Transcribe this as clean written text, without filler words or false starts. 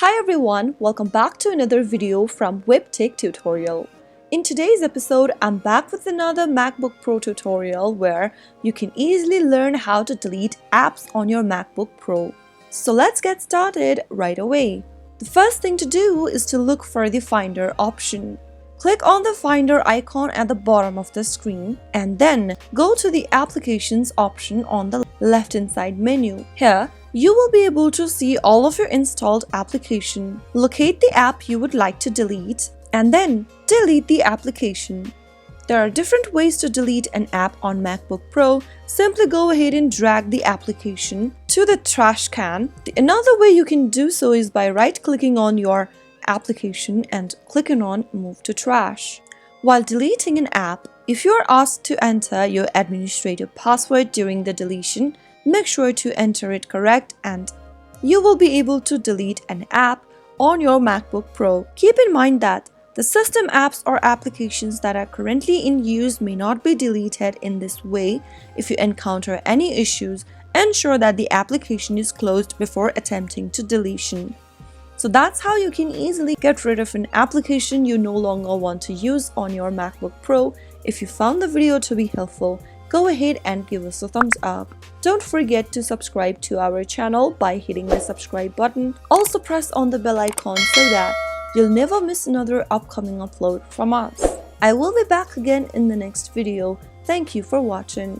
Hi everyone, welcome back to another video from Webtech Tutorial. In today's episode, I'm back with another MacBook Pro tutorial where you can easily learn how to delete apps on your MacBook Pro. So let's get started right away. The first thing to do is to look for the Finder option. Click on the Finder icon at the bottom of the screen and then go to the Applications option on the left-hand side menu. Here, you will be able to see all of your installed application. Locate the app you would like to delete and then delete the application. There are different ways to delete an app on MacBook Pro. Simply go ahead and drag the application to the trash can. Another way you can do so is by right-clicking on your application and clicking on Move to Trash. While deleting an app, if you are asked to enter your administrative password during the deletion, make sure to enter it correct and you will be able to delete an app on your MacBook Pro. Keep in mind that the system apps or applications that are currently in use may not be deleted in this way. If you encounter any issues, ensure that the application is closed before attempting to deletion. So that's how you can easily get rid of an application you no longer want to use on your MacBook Pro. If you found the video to be helpful, go ahead and give us a thumbs up. Don't forget to subscribe to our channel by hitting the subscribe button. Also press on the bell icon so that you'll never miss another upcoming upload from us. I will be back again in the next video. Thank you for watching.